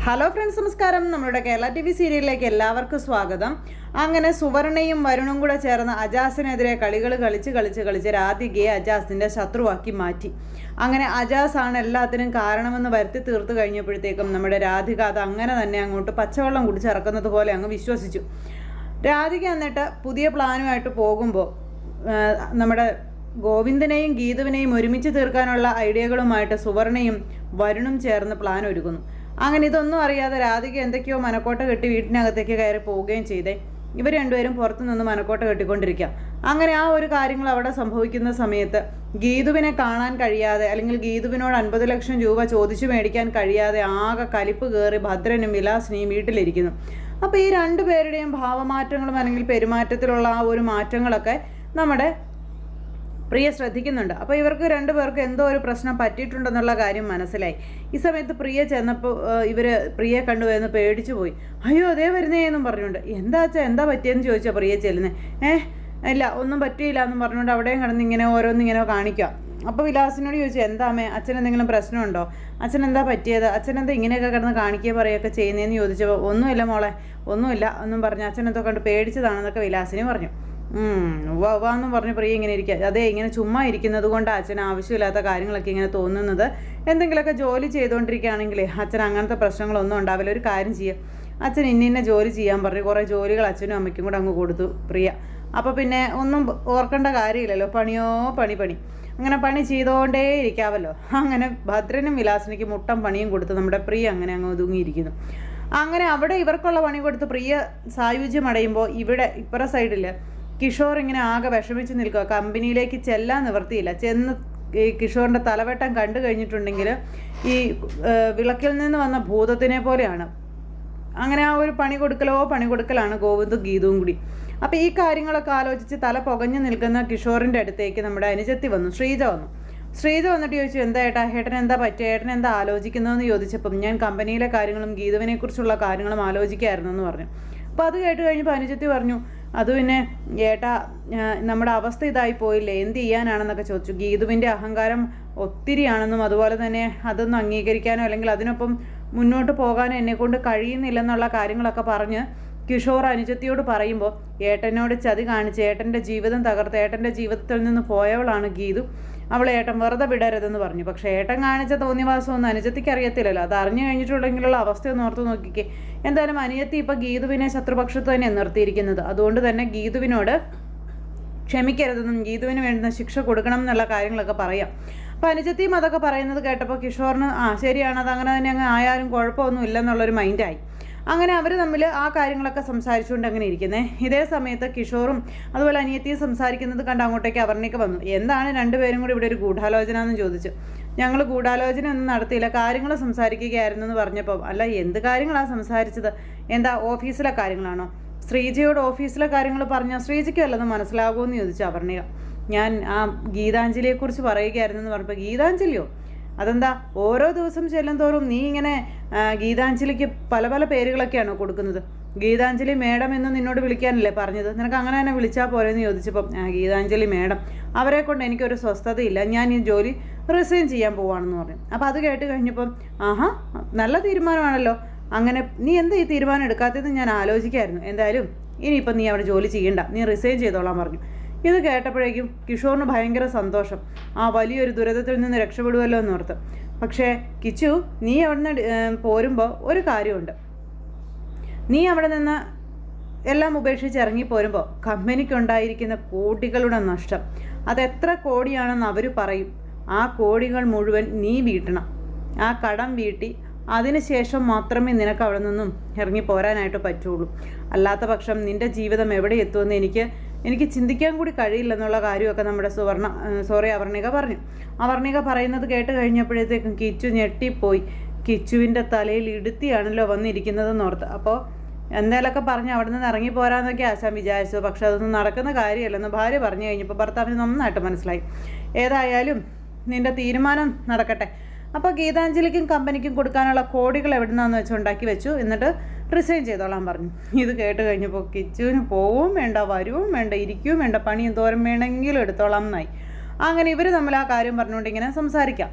Hello friends, നമസ്കാരം. നമ്മുടെ Kerala TV സീരിയലിലേക്ക് എല്ലാവർക്കും സ്വാഗതം. അങ്ങനെ സുവർണയും വരുണും കൂടെ ചേർന്ന് അജാസിനെതിരെ കളികൾ കളിച്ച് രാധികയെ അജാസിൻ്റെ ശത്രുവാക്കി മാറ്റി. അങ്ങനെ അജാസ് ആണ് എല്ലാത്തിനും കാരണമെന്ന് വരുത്തി തീർത്ത് കഴിഞ്ഞപ്പോഴത്തേക്കും നമ്മുടെ രാധിക അത് അങ്ങനെ തന്നെ അങ്ങോട്ട് പച്ചവെള്ളം കുടിച്ചിറക്കുന്നത് പോലെ അങ്ങ് വിശ്വസിച്ചു. രാധിക എന്നിട്ട് പുതിയ പ്ലാനുമായിട്ട് പോകുമ്പോൾ നമ്മുടെ ഗോവിന്ദനെയും ഗീതുവിനെയും ഒരുമിച്ച് തീർക്കാനുള്ള ഐഡിയകളുമായിട്ട് സുവർണയും വരുണും ചേർന്ന് പ്ലാൻ ഒരുക്കുന്നു. അങ്ങനെ ഇതൊന്നും അറിയാതെ രാധിക എന്തൊക്കെയോ മനക്കോട്ട കെട്ടി വീട്ടിനകത്തേക്ക് കയറി പോവുകയും ചെയ്തേ. ഇവർ രണ്ടുപേരും പുറത്തു നിന്ന് മനക്കോട്ട കെട്ടിക്കൊണ്ടിരിക്കുക. അങ്ങനെ ആ ഒരു കാര്യങ്ങൾ അവിടെ സംഭവിക്കുന്ന സമയത്ത് ഗീതുവിനെ കാണാൻ കഴിയാതെ, അല്ലെങ്കിൽ ഗീതുവിനോട് 50 ലക്ഷം രൂപ ചോദിച്ചു മേടിക്കാൻ കഴിയാതെ ആകെ കലിപ്പ് കയറി ഭദ്രനും വിലാസിനിയും വീട്ടിലിരിക്കുന്നു. അപ്പോൾ ഈ രണ്ടുപേരുടെയും ഭാവമാറ്റങ്ങളും അല്ലെങ്കിൽ പെരുമാറ്റത്തിലുള്ള ആ ഒരു മാറ്റങ്ങളൊക്കെ നമ്മുടെ പ്രിയ ശ്രദ്ധിക്കുന്നുണ്ട്. അപ്പോൾ ഇവർക്ക് രണ്ടുപേർക്ക് എന്തോ ഒരു പ്രശ്നം പറ്റിയിട്ടുണ്ടെന്നുള്ള കാര്യം മനസ്സിലായി. ഈ സമയത്ത് പ്രിയ ചെന്നപ്പോൾ ഇവർ പ്രിയെ കണ്ടുവന്ന് പേടിച്ചു പോയി. അയ്യോ അതേ വരുന്നേ എന്നും പറഞ്ഞുകൊണ്ട് എന്താ പറ്റിയെന്ന് ചോദിച്ചാൽ പ്രിയ ചെല്ലുന്നത്. ഇല്ല ഒന്നും പറ്റിയില്ല എന്നും പറഞ്ഞുകൊണ്ട് അവിടെയും കിടന്ന് ഇങ്ങനെ ഓരോന്നിങ്ങനെ കാണിക്കുക. അപ്പോൾ വിലാസിനോട് ചോദിച്ചു, എന്താമേ അച്ഛൻ എന്തെങ്കിലും പ്രശ്നമുണ്ടോ, അച്ഛൻ എന്താ പറ്റിയത്, അച്ഛൻ എന്താ ഇങ്ങനെയൊക്കെ കിടന്ന് കാണിക്കുക പറയുകയൊക്കെ ചെയ്യുന്നതെന്ന് ചോദിച്ചപ്പോൾ ഒന്നുമില്ല മോളെ, ഒന്നുമില്ല എന്നും പറഞ്ഞ് അച്ഛൻ എന്തോ കണ്ട് പേടിച്ചതാണെന്നൊക്കെ വിലാസിനി പറഞ്ഞു. വാന്നും പറഞ്ഞ് പ്രിയ ഇങ്ങനെ ഇരിക്കുക. അതേ ഇങ്ങനെ ചുമ്മാ ഇരിക്കുന്നത് കൊണ്ട് അച്ഛൻ ആവശ്യമില്ലാത്ത കാര്യങ്ങളൊക്കെ ഇങ്ങനെ തോന്നുന്നത്. എന്തെങ്കിലുമൊക്കെ ജോലി ചെയ്തുകൊണ്ടിരിക്കുകയാണെങ്കിലേ അച്ഛൻ അങ്ങനത്തെ പ്രശ്നങ്ങളൊന്നും ഉണ്ടാവില്ല. ഒരു കാര്യം ചെയ്യുക, അച്ഛൻ ഇന്ന ജോലി ചെയ്യാൻ പറഞ്ഞു. കുറേ ജോലികൾ അച്ഛനും അമ്മയ്ക്കും കൂടെ അങ്ങ് കൊടുത്തു പ്രിയ. അപ്പോൾ പിന്നെ ഒന്നും ഓർക്കേണ്ട കാര്യമില്ലല്ലോ, പണിയോ പണി. അങ്ങനെ പണി ചെയ്തുകൊണ്ടേ ഇരിക്കാമല്ലോ. അങ്ങനെ ഭദ്രനും വിലാസിനിക്ക് മുട്ടം പണിയും കൊടുത്ത് നമ്മുടെ പ്രിയ അങ്ങനെ അങ്ങ് ഒതുങ്ങിയിരിക്കുന്നു. അങ്ങനെ അവിടെ ഇവർക്കുള്ള പണി കൊടുത്ത് പ്രിയ സായുജ്യം അടയുമ്പോൾ ഇവിടെ ഇപ്പുറ സൈഡിൽ കിഷോർ ഇങ്ങനെ ആകെ വിഷമിച്ച് നിൽക്കുക. കമ്പനിയിലേക്ക് ചെല്ലാൻ നിവർത്തിയില്ല. ചെന്ന് ഈ കിഷോറിൻ്റെ തലവെട്ടം കണ്ടു കഴിഞ്ഞിട്ടുണ്ടെങ്കിൽ ഈ വിളക്കിൽ നിന്ന് വന്ന ഭൂതത്തിനെ പോലെയാണ്. അങ്ങനെ ആ ഒരു പണി കൊടുക്കലാണ് ഗോവിന്ദും ഗീതവും കൂടി. അപ്പോൾ ഈ കാര്യങ്ങളൊക്കെ ആലോചിച്ച് തല പുകഞ്ഞു നിൽക്കുന്ന കിഷോറിൻ്റെ അടുത്തേക്ക് നമ്മുടെ അനുജത്തി വന്നു, ശ്രീജ വന്നിട്ട് ചോദിച്ചു, എന്താ ഏട്ടൻ എന്താ പറ്റിയ, ഏട്ടൻ എന്താ ആലോചിക്കുന്നതെന്ന് ചോദിച്ചപ്പം ഞാൻ കമ്പനിയിലെ കാര്യങ്ങളും ഗീതുവിനെക്കുറിച്ചുള്ള കാര്യങ്ങളും ആലോചിക്കായിരുന്നു എന്ന് പറഞ്ഞു. അപ്പോൾ അത് കേട്ട് കഴിഞ്ഞപ്പോൾ അനുജത്തി പറഞ്ഞു, അത് പിന്നെ ഏട്ടാ നമ്മുടെ അവസ്ഥ ഇതായി പോയില്ലേ, എന്ത് ചെയ്യാനാണെന്നൊക്കെ ചോദിച്ചു. ഗീതുവിൻ്റെ അഹങ്കാരം ഒത്തിരിയാണെന്നും അതുപോലെ തന്നെ അതൊന്നും അംഗീകരിക്കാനോ അല്ലെങ്കിൽ അതിനൊപ്പം മുന്നോട്ട് പോകാനോ എന്നെക്കൊണ്ട് കഴിയുന്നില്ലെന്നുള്ള കാര്യങ്ങളൊക്കെ പറഞ്ഞ് കിഷോർ അനുജത്തിയോട് പറയുമ്പോൾ ഏട്ടനോട് ചതി കാണിച്ച് ഏട്ടൻ്റെ ജീവിതം തകർത്ത് ഏട്ടൻ്റെ ജീവിതത്തിൽ നിന്ന് പോയവളാണ് ഗീതു, അവളെ ഏട്ടൻ വെറുതെ വിടരുതെന്ന് പറഞ്ഞു. പക്ഷേ ഏട്ടൻ കാണിച്ച തോന്നിവാസമൊന്നും അനുജത്തിക്ക് അറിയത്തില്ലല്ലോ. അത് അറിഞ്ഞു കഴിഞ്ഞിട്ടുണ്ടെങ്കിലുള്ള അവസ്ഥയൊന്ന് ഓർത്ത് നോക്കിക്കേ. എന്തായാലും അനുജത്തി ഇപ്പോൾ ഗീതുവിനെ ശത്രുപക്ഷത്ത് തന്നെ നിർത്തിയിരിക്കുന്നത്. അതുകൊണ്ട് തന്നെ ഗീതുവിനോട് ക്ഷമിക്കരുതെന്നും ഗീതുവിന് വേണ്ടുന്ന ശിക്ഷ കൊടുക്കണം എന്നുള്ള കാര്യങ്ങളൊക്കെ പറയാം. അപ്പോൾ അനുജത്തിയും അതൊക്കെ പറയുന്നത് കേട്ടപ്പോൾ കിഷോറിന് ശരിയാണ്, അതങ്ങനെ തന്നെ അങ്ങ് ആയാലും കുഴപ്പമൊന്നും ഇല്ലെന്നുള്ളൊരു മൈൻഡായി. അങ്ങനെ അവർ തമ്മിൽ ആ കാര്യങ്ങളൊക്കെ സംസാരിച്ചുകൊണ്ട് അങ്ങനെ ഇരിക്കുന്നത്. ഇതേ സമയത്ത് കിഷോറും അതുപോലെ അനിയത്തിയും സംസാരിക്കുന്നത് കണ്ട് അങ്ങോട്ടേക്ക് അവർണിക്ക് വന്നു. എന്താണ് രണ്ടുപേരും കൂടി ഇവിടെ ഒരു ഗൂഢാലോചന എന്ന് ചോദിച്ചു. ഞങ്ങൾ ഗൂഢാലോചന ഒന്നും നടത്തിയില്ല, കാര്യങ്ങൾ സംസാരിക്കുകയായിരുന്നു എന്ന് പറഞ്ഞപ്പോൾ, അല്ല എന്ത് കാര്യങ്ങളാണ് സംസാരിച്ചത്, എന്താ ഓഫീസിലെ കാര്യങ്ങളാണോ, ശ്രീജയോട് ഓഫീസിലെ കാര്യങ്ങൾ പറഞ്ഞാൽ ശ്രീജയ്ക്ക് വല്ലതും മനസ്സിലാകുമെന്ന് ചോദിച്ചു അവർണിക. ഞാൻ ആ ഗീതാഞ്ജലിയെക്കുറിച്ച് പറയുകയായിരുന്നു എന്ന് പറഞ്ഞപ്പോൾ, ഗീതാഞ്ജലിയോ, അതെന്താ ഓരോ ദിവസം ചെല്ലുന്തോറും നീ ഇങ്ങനെ ഗീതാഞ്ജലിക്ക് പല പേരുകളൊക്കെയാണോ കൊടുക്കുന്നത്, ഗീതാഞ്ജലി മേഡം എന്ന് നിന്നോട് വിളിക്കാനല്ലേ പറഞ്ഞത്, നിനക്ക് അങ്ങനെ തന്നെ വിളിച്ചാൽ പോരെന്ന് ചോദിച്ചപ്പം ഗീതാഞ്ജലി മേഡം, അവരെ കൊണ്ട് എനിക്കൊരു സ്വസ്ഥതയില്ല, ഞാൻ ഈ ജോലി റിസൈൻ ചെയ്യാൻ പോവാണെന്ന് പറഞ്ഞു. അപ്പോൾ അത് കേട്ട് കഴിഞ്ഞപ്പം നല്ല തീരുമാനമാണല്ലോ, അങ്ങനെ നീ എന്താ ഈ തീരുമാനം എടുക്കാത്തതെന്ന് ഞാൻ ആലോചിക്കായിരുന്നു, എന്തായാലും ഇനിയിപ്പം നീ അവിടെ ജോലി ചെയ്യണ്ട, നീ റിസൈൻ ചെയ്തോളാൻ പറഞ്ഞു. ഇത് കേട്ടപ്പോഴേക്കും കിഷോറിന് ഭയങ്കര സന്തോഷം, വലിയൊരു ദുരിതത്തിൽ നിന്ന് രക്ഷപ്പെടുമല്ലോ എന്നോർത്ത്. പക്ഷേ കിച്ചു, നീ അവിടെ നിന്ന് പോരുമ്പോൾ ഒരു കാര്യമുണ്ട്, നീ അവിടെ നിന്ന് എല്ലാം ഉപേക്ഷിച്ച് ഇറങ്ങിപ്പോരുമ്പോൾ കമ്പനിക്കുണ്ടായിരിക്കുന്ന കോടികളുടെ നഷ്ടം, അതെത്ര കോടിയാണെന്ന് അവർ പറയും, ആ കോടികൾ മുഴുവൻ നീ വീട്ടണം. ആ കടം വീട്ടി അതിനുശേഷം മാത്രമേ നിനക്ക് അവിടെ നിന്നും ഇറങ്ങിപ്പോരാനായിട്ട് പറ്റുള്ളൂ. അല്ലാത്ത പക്ഷം നിൻ്റെ ജീവിതം എവിടെ എത്തുമെന്ന് എനിക്ക് ചിന്തിക്കാൻ കൂടി കഴിയില്ലെന്നുള്ള കാര്യമൊക്കെ നമ്മുടെ അവർണിക പറഞ്ഞു. അവർണിക പറയുന്നത് കേട്ട് കഴിഞ്ഞപ്പോഴത്തേക്കും കിച്ചു ഞെട്ടിപ്പോയി. കിച്ചുവിൻ്റെ തലയിൽ ഇടുത്തിയാണല്ലോ വന്നിരിക്കുന്നതെന്ന് ഓർത്ത്. അപ്പോൾ എന്തായാലൊക്കെ പറഞ്ഞ് അവിടെ നിന്ന് ഇറങ്ങി പോരാന്നൊക്കെ ആശാൻ വിചാരിച്ചു. പക്ഷെ അതൊന്നും നടക്കുന്ന കാര്യമല്ലെന്ന് ഭാര്യ പറഞ്ഞു കഴിഞ്ഞപ്പോൾ ഭർത്താവിന് നന്നായിട്ട് മനസ്സിലായി. ഏതായാലും നിൻ്റെ തീരുമാനം നടക്കട്ടെ. അപ്പോൾ ഗീതാഞ്ജലിക്കും കമ്പനിക്കും കൊടുക്കാനുള്ള കോടികൾ എവിടെ നിന്നാന്ന് വെച്ച് ഉണ്ടാക്കി വെച്ചു, എന്നിട്ട് റിസൈൻ ചെയ്തോളാൻ പറഞ്ഞു. ഇത് കേട്ട് കഴിഞ്ഞപ്പോൾ കിച്ചുവിന് പോവും വേണ്ട, വരുവും വേണ്ട, ഇരിക്കുകയും വേണ്ട, പണിയും തോരം വേണമെങ്കിലും എടുത്തോളാം എന്നായി. അങ്ങനെ ഇവർ തമ്മിൽ ആ കാര്യം പറഞ്ഞുകൊണ്ട് ഇങ്ങനെ സംസാരിക്കാം.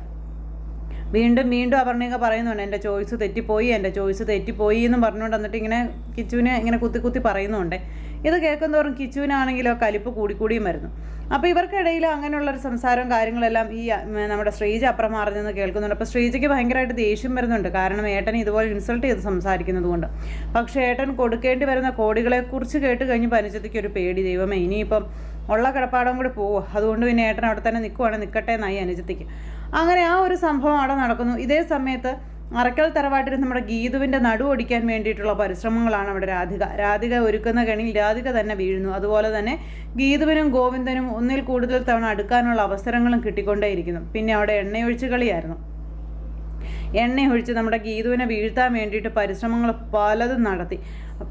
വീണ്ടും വീണ്ടും അപർണിക പറയുന്നുണ്ട്, എൻ്റെ ചോയ്സ് തെറ്റിപ്പോയി എന്നും പറഞ്ഞുകൊണ്ട് എന്നിട്ട് ഇങ്ങനെ കിച്ചുവിനെ ഇങ്ങനെ കുത്തി പറയുന്നുണ്ട്. ഇത് കേൾക്കുന്നതോറും കിച്ചുവിനാണെങ്കിലോ കലിപ്പ് കൂടിക്കൂടിയും വരുന്നു. അപ്പോൾ ഇവർക്കിടയിൽ അങ്ങനെയുള്ളൊരു സംസാരവും കാര്യങ്ങളെല്ലാം ഈ നമ്മുടെ ശ്രീജ അപ്പുറം മാറി നിന്ന് കേൾക്കുന്നുണ്ട്. അപ്പോൾ ശ്രീജയ്ക്ക് ഭയങ്കരമായിട്ട് ദേഷ്യം വരുന്നുണ്ട്, കാരണം ഏട്ടൻ ഇതുപോലെ ഇൻസൾട്ട് ചെയ്ത് സംസാരിക്കുന്നത് കൊണ്ട്. പക്ഷേ ഏട്ടൻ കൊടുക്കേണ്ടി വരുന്ന കോടികളെക്കുറിച്ച് കേട്ട് കഴിഞ്ഞ് പനിച്ചതിക്ക് ഒരു പേടി, ദൈവമേ ഇനിയിപ്പം ഉള്ള കിടപ്പാടം കൂടി പോവുക, അതുകൊണ്ട് പിന്നെ ഏട്ടൻ അവിടെ തന്നെ നിൽക്കട്ടെ എന്നായി അനുജത്തിക്ക്. അങ്ങനെ ആ ഒരു സംഭവം അവിടെ നടക്കുന്നു. ഇതേ സമയത്ത് അറക്കൽ തറവാട്ടിൽ നമ്മുടെ ഗീതുവിൻ്റെ നടു ഒടിക്കാൻ വേണ്ടിയിട്ടുള്ള പരിശ്രമങ്ങളാണ് അവിടെ രാധിക ഒരുക്കുന്ന കെണിയിൽ രാധിക തന്നെ വീഴുന്നു. അതുപോലെ തന്നെ ഗീതുവിനും ഗോവിന്ദനും ഒന്നിൽ കൂടുതൽ തവണ അടുക്കാനുള്ള അവസരങ്ങളും കിട്ടിക്കൊണ്ടേയിരിക്കുന്നു. പിന്നെ അവിടെ എണ്ണയൊഴിച്ച് കളിയായിരുന്നു. എണ്ണയൊഴിച്ച് നമ്മുടെ ഗീതുവിനെ വീഴ്ത്താൻ വേണ്ടിയിട്ട് പരിശ്രമങ്ങൾ പലതും നടത്തി.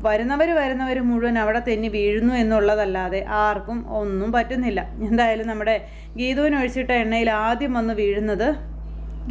വരുന്നവർ മുഴുവൻ അവിടെ തെന്നി വീഴുന്നു എന്നുള്ളതല്ലാതെ ആർക്കും ഒന്നും പറ്റുന്നില്ല. എന്തായാലും നമ്മുടെ ഗീതുവിന് ഒഴിച്ചിട്ട എണ്ണയിൽ ആദ്യം വന്ന് വീഴുന്നത്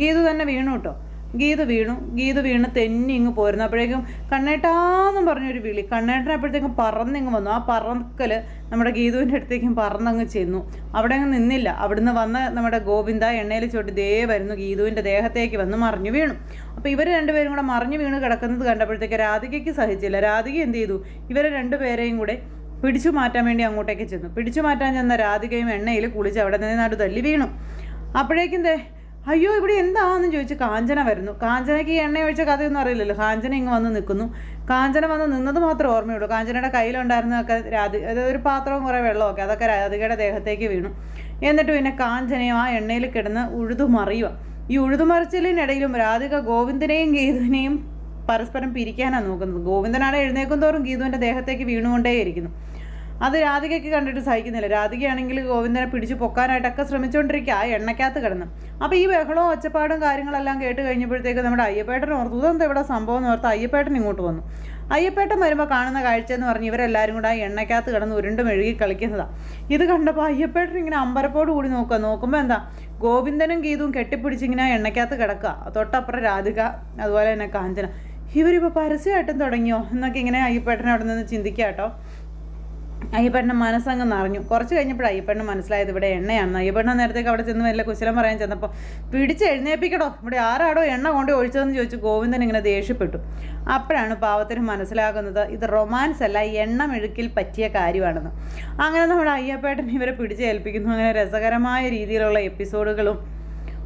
ഗീതു തന്നെ വീണു കേട്ടോ. ഗീതു വീണ് തെന്നി ഇങ്ങ് പോരുന്നു. അപ്പോഴേക്കും കണ്ണേട്ടാന്നും പറഞ്ഞൊരു വിളി. കണ്ണേട്ടനപ്പോഴത്തേക്കും പറന്നിങ്ങ് വന്നു. ആ പറക്കൽ നമ്മുടെ ഗീതുവിൻ്റെ അടുത്തേക്കും പറന്നങ്ങ് ചെന്നു. അവിടെ അങ്ങ് നിന്നില്ല. അവിടുന്ന് വന്ന നമ്മുടെ ഗോവിന്ദ എണ്ണയിൽ ചൊട്ടി ദേ വരുന്നു, ഗീതുവിൻ്റെ ദേഹത്തേക്ക് വന്ന് മറിഞ്ഞു വീണു. അപ്പോൾ ഇവർ രണ്ടുപേരും കൂടെ മറിഞ്ഞു വീണ് കിടക്കുന്നത് കണ്ടപ്പോഴത്തേക്ക് രാധികയ്ക്ക് സഹിച്ചില്ല. രാധിക എന്ത് ചെയ്തു, ഇവരെ രണ്ടുപേരെയും കൂടെ പിടിച്ചു മാറ്റാൻ വേണ്ടി അങ്ങോട്ടേക്ക് ചെന്നു. പിടിച്ചു മാറ്റാൻ ചെന്ന രാധികയും എണ്ണയിൽ കുളിച്ച് അവിടെ നിന്ന് നടു തല്ലി വീണു. അപ്പോഴേക്കും അയ്യോ ഇവിടെ എന്താണെന്ന് ചോദിച്ച് കാഞ്ചന വരുന്നു. കാഞ്ചനയ്ക്ക് ഈ എണ്ണ ഒഴിച്ച കഥയൊന്നും അറിയില്ലല്ലോ. കാഞ്ചന ഇങ്ങ് വന്ന് നിൽക്കുന്നു. കാഞ്ചന വന്ന് നിന്നത് മാത്രമേ ഓർമ്മയുള്ളൂ. കാഞ്ചനയുടെ കയ്യിലുണ്ടായിരുന്നതൊക്കെ അതായത് ഒരു പാത്രവും കുറേ വെള്ളമൊക്കെ അതൊക്കെ രാധികയുടെ ദേഹത്തേക്ക് വീണു. എന്നിട്ട് പിന്നെ കാഞ്ചനയും ആ എണ്ണയിൽ കിടന്ന് ഉഴുതുമറിയുക. ഈ ഉഴുതുമറിച്ചിലിനിടയിലും രാധിക ഗോവിന്ദനെയും ഗീതുവിനെയും പരസ്പരം പിരിക്കാനാണ് നോക്കുന്നത്. ഗോവിന്ദനാണ് എഴുന്നേക്കും തോറും ഗീതുവിൻ്റെ ദേഹത്തേക്ക് വീണുകൊണ്ടേയിരിക്കുന്നു. അത് രാധികയ്ക്ക് കണ്ടിട്ട് സഹിക്കുന്നില്ല. രാധികയാണെങ്കിൽ ഗോവിന്ദനെ പിടിച്ചു പൊക്കാനായിട്ടൊക്കെ ശ്രമിച്ചുകൊണ്ടിരിക്കുക ആ എണ്ണയ്ക്കകത്ത് കിടന്ന്. അപ്പോൾ ഈ ബഹളവും ഒച്ചപ്പാടും കാര്യങ്ങളെല്ലാം കേട്ട് കഴിഞ്ഞപ്പോഴത്തേക്ക് നമ്മുടെ അയ്യപ്പേട്ടൻ ഓർത്തു ഇതെന്താ ഇവിടെ സംഭവം എന്ന് ഓർത്ത് അയ്യപ്പേട്ടൻ ഇങ്ങോട്ട് വന്നു. അയ്യപ്പേട്ടൻ വരുമ്പോൾ കാണുന്ന കാഴ്ച എന്ന് പറഞ്ഞ് ഇവരെല്ലാവരും കൂടെ ആ എണ്ണയ്ക്കകത്ത് കിടന്ന് ഉരുണ്ട് മെഴുകി കളിക്കുന്നതാണ്. ഇത് കണ്ടപ്പോൾ അയ്യപ്പേട്ടൻ ഇങ്ങനെ അമ്പരപ്പോട് കൂടി നോക്കുമ്പോൾ എന്താ ഗോവിന്ദനും ഗീതവും കെട്ടിപ്പിടിച്ചിങ്ങനെ ആ എണ്ണയ്ക്കകത്ത് കിടക്കുക. തൊട്ടപ്പുറം രാധിക, അതുപോലെ തന്നെ കാഞ്ചന. ഇവരിപ്പോൾ പരസ്യമായിട്ടും തുടങ്ങിയോ എന്നൊക്കെ ഇങ്ങനെ അയ്യപ്പേട്ടൻ അവിടെ നിന്ന് ചിന്തിക്കുക കേട്ടോ. അയ്യപ്പേട്ടൻ്റെ മനസ്സങ്ങ് നിറഞ്ഞു. കുറച്ച് കഴിഞ്ഞപ്പോൾ അയ്യപ്പേട്ടന് മനസ്സിലായത് ഇവിടെ എണ്ണയാണെന്ന്. അയ്യപ്പേട്ടൻ നേരത്തേക്ക് അവിടെ ചെന്ന് വല്ല കുശലം പറയാൻ ചെന്നപ്പോൾ പിടിച്ച് എഴുന്നേൽപ്പിക്കടോ, ഇവിടെ ആരാടോ എണ്ണ കൊണ്ട് ഒഴിച്ചതെന്ന് ചോദിച്ചു ഗോവിന്ദൻ ഇങ്ങനെ ദേഷ്യപ്പെട്ടു. അപ്പോഴാണ് പാവത്തിന് മനസ്സിലാകുന്നത് ഇത് റൊമാൻസ് അല്ല, എണ്ണ മെഴുക്കിൽ പറ്റിയ കാര്യമാണെന്ന്. അങ്ങനെ നമ്മുടെ അയ്യപ്പേട്ടൻ ഇവരെ പിടിച്ച് ഏൽപ്പിക്കുന്നു. അങ്ങനെ രസകരമായ രീതിയിലുള്ള എപ്പിസോഡുകളും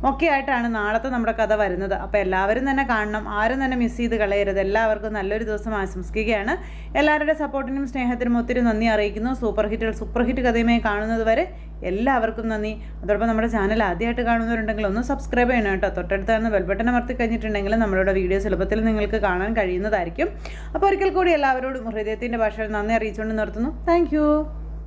ഒക്കെ ആയിട്ടാണ് നാളത്തെ നമ്മുടെ കഥ വരുന്നത്. അപ്പോൾ എല്ലാവരും തന്നെ കാണണം, ആരും തന്നെ മിസ് ചെയ്ത് കളയരുത്. എല്ലാവർക്കും നല്ലൊരു ദിവസം ആശംസിക്കുകയാണ്. എല്ലാവരുടെ സപ്പോർട്ടിനും സ്നേഹത്തിനും ഒത്തിരി നന്ദി അറിയിക്കുന്നു. സൂപ്പർ ഹിറ്റ് കഥയുമായി കാണുന്നത് വരെ എല്ലാവർക്കും നന്ദി. അതോടൊപ്പം നമ്മുടെ ചാനൽ ആദ്യമായിട്ട് കാണുന്നവരുണ്ടെങ്കിൽ ഒന്ന് സബ്സ്ക്രൈബ് ചെയ്യണം കേട്ടോ. തൊട്ടടുത്താണ് ബെൽ ബട്ടൺ അമർത്തി കഴിഞ്ഞിട്ടുണ്ടെങ്കിൽ നമ്മളുടെ വീഡിയോ എളുപ്പത്തിൽ നിങ്ങൾക്ക് കാണാൻ കഴിയുന്നതായിരിക്കും. അപ്പോൾ ഒരിക്കൽ കൂടി എല്ലാവരോടും ഹൃദയത്തിൻ്റെ ഭാഷയിൽ നന്ദി അറിയിച്ചുകൊണ്ട് നിർത്തുന്നു. താങ്ക്